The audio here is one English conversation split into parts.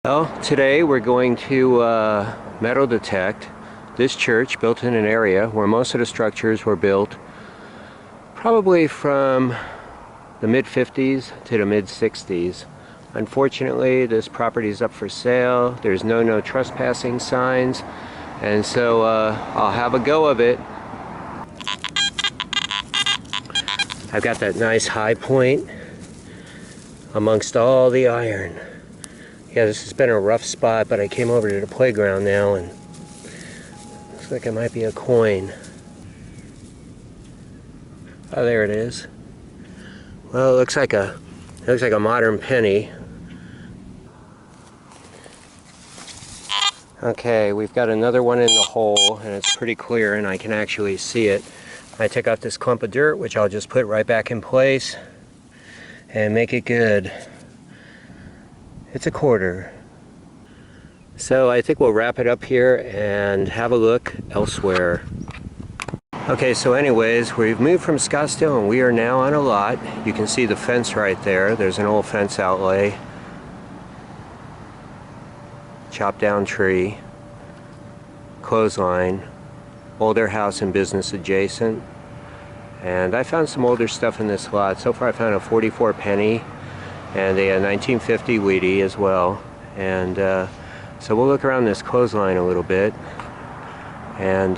Well, today we're going to metal detect this church built in an area where most of the structures were built probably from the mid-50s to the mid-60s. Unfortunately, this property is up for sale. There's no trespassing signs, and so I'll have a go of it. I've got that nice high point amongst all the iron. Yeah, this has been a rough spot, but I came over to the playground now and looks like it might be a coin. Oh, there it is. Well, it looks like a modern penny. Okay, we've got another one in the hole, and it's pretty clear and I can actually see it. I take off this clump of dirt, which I'll just put right back in place and make it good. It's a quarter. So I think we'll wrap it up here and have a look elsewhere. Okay, so anyways, we've moved from Scottsdale and we are now on a lot. You can see the fence right there. There's an old fence outlay. Chopped down tree. Clothesline. Older house and business adjacent. And I found some older stuff in this lot. So far I found a 44 penny and a 1950 wheatie as well. And so we'll look around this clothesline a little bit and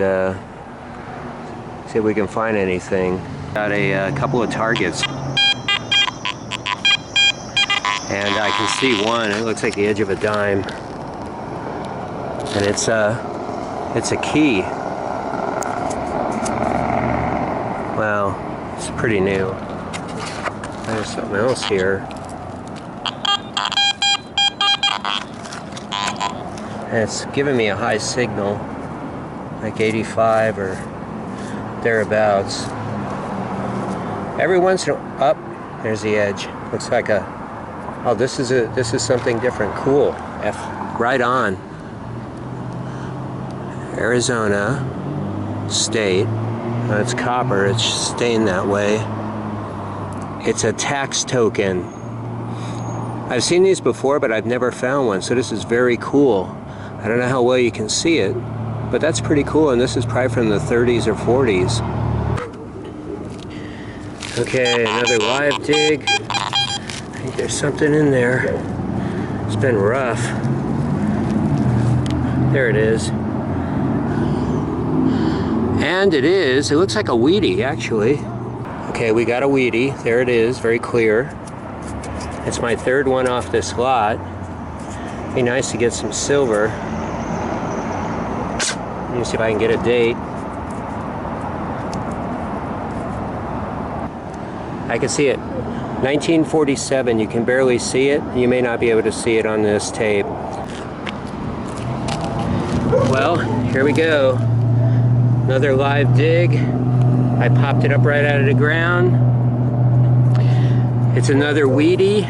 see if we can find anything. Got a couple of targets, and I can see one. It looks like the edge of a dime, and it's a key. Wow, it's pretty new. There's something else here. And it's giving me a high signal, like 85 or thereabouts. Every once in a while, up, there's the edge. Looks like a, oh, this is something different. Cool. Right on. Arizona State. It's copper. It's stained that way. It's a tax token. I've seen these before, but I've never found one, so this is very cool. I don't know how well you can see it, but that's pretty cool, and this is probably from the 30s or 40s. Okay, another live dig. I think there's something in there. It's been rough. There it is. And it looks like a wheatie, actually. Okay, we got a wheatie. There it is, very clear. It's my third one off this lot. Be nice to get some silver. Let me see if I can get a date. I can see it. 1947. You can barely see it. You may not be able to see it on this tape. Well, here we go. Another live dig. I popped it up right out of the ground. It's another wheatie.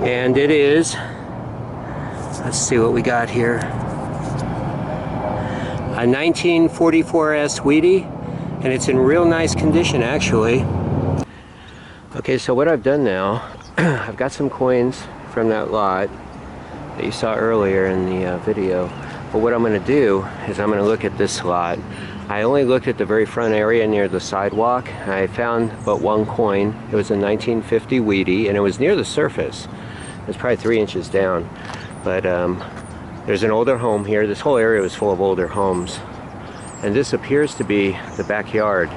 And it is, let's see what we got here. A 1944S wheatie, and it's in real nice condition actually. Okay, so what I've done now, I've got some coins from that lot that you saw earlier in the video. But what I'm going to do is I'm going to look at this lot. I only looked at the very front area near the sidewalk. I found but one coin. It was a 1950 wheatie, and it was near the surface. It's probably 3 inches down. But there's an older home here. This whole area was full of older homes. And this appears to be the backyard.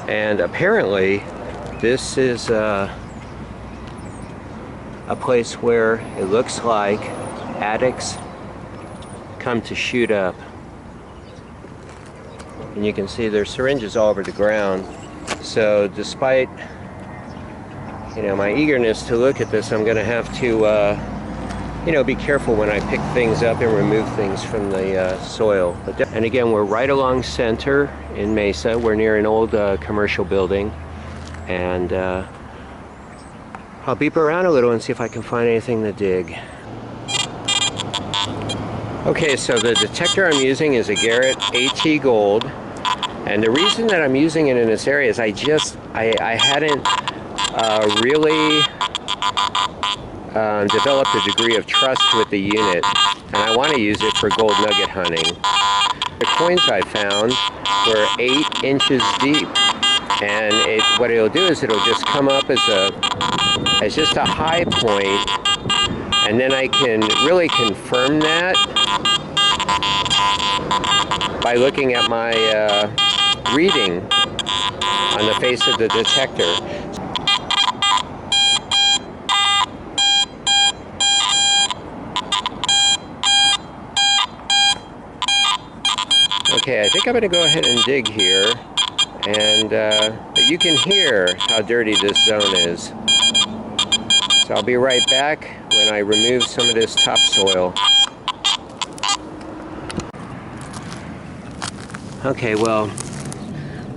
And apparently, this is a place where it looks like attics come to shoot up. And you can see there's syringes all over the ground. So despite, you know, my eagerness to look at this, I'm going to have to you know, be careful when I pick things up and remove things from the soil. And again, we're right along center in Mesa. We're near an old commercial building. And I'll beep around a little and see if I can find anything to dig. Okay, so the detector I'm using is a Garrett AT Gold. And the reason that I'm using it in this area is I hadn't really developed a degree of trust with the unit, and I want to use it for gold nugget hunting. The coins I found were 8 inches deep, and what it'll do is it'll just come up as just a high point, and then I can really confirm that by looking at my reading on the face of the detector. Okay, I think I'm going to go ahead and dig here, and you can hear how dirty this zone is. So I'll be right back when I remove some of this topsoil. Okay, well,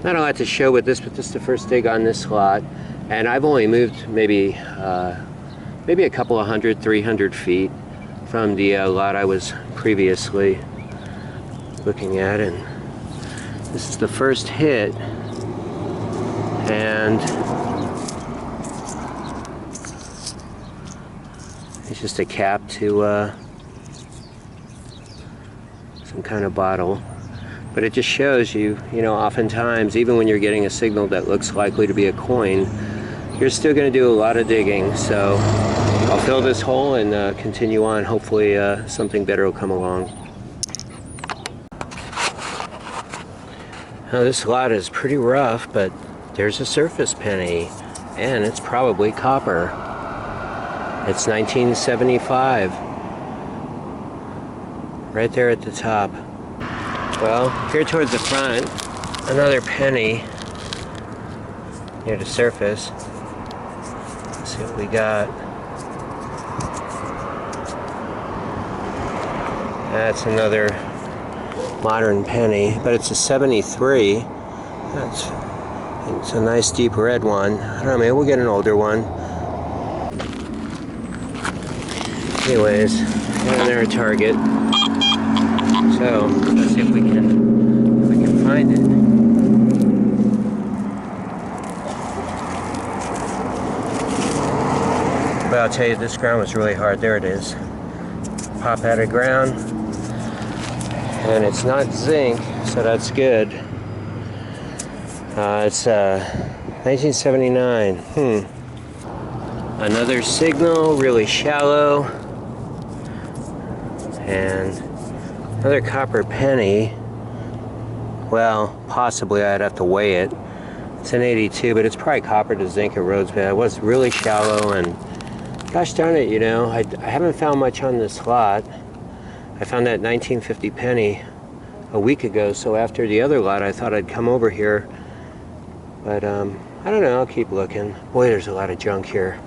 not a lot to show with this, but this is the first dig on this lot, and I've only moved maybe a couple of 300 feet from the lot I was previously looking at, and this is the first hit, and it's just a cap to some kind of bottle. But it just shows you, oftentimes, even when you're getting a signal that looks likely to be a coin, you're still going to do a lot of digging. So I'll fill this hole and continue on. Hopefully something better will come along. Now this lot is pretty rough, but there's a surface penny, and it's probably copper. It's 1975. Right there at the top. Well, here towards the front, another penny near the surface. Let's see what we got. That's another modern penny, but it's a 73. It's a nice deep red one. I don't know, maybe we'll get an older one. Anyways, another target. So let's see if we can find it. But I'll tell you, this ground was really hard. There it is. Pop out of ground, and it's not zinc, so that's good. It's 1979. Another signal, really shallow, and another copper penny. Well, possibly I'd have to weigh it. It's an 82, but it's probably copper to zinc erodes, but it was really shallow, and gosh darn it, I haven't found much on this lot. I found that 1950 penny a week ago, so after the other lot I thought I'd come over here, but I don't know, I'll keep looking. Boy, there's a lot of junk here.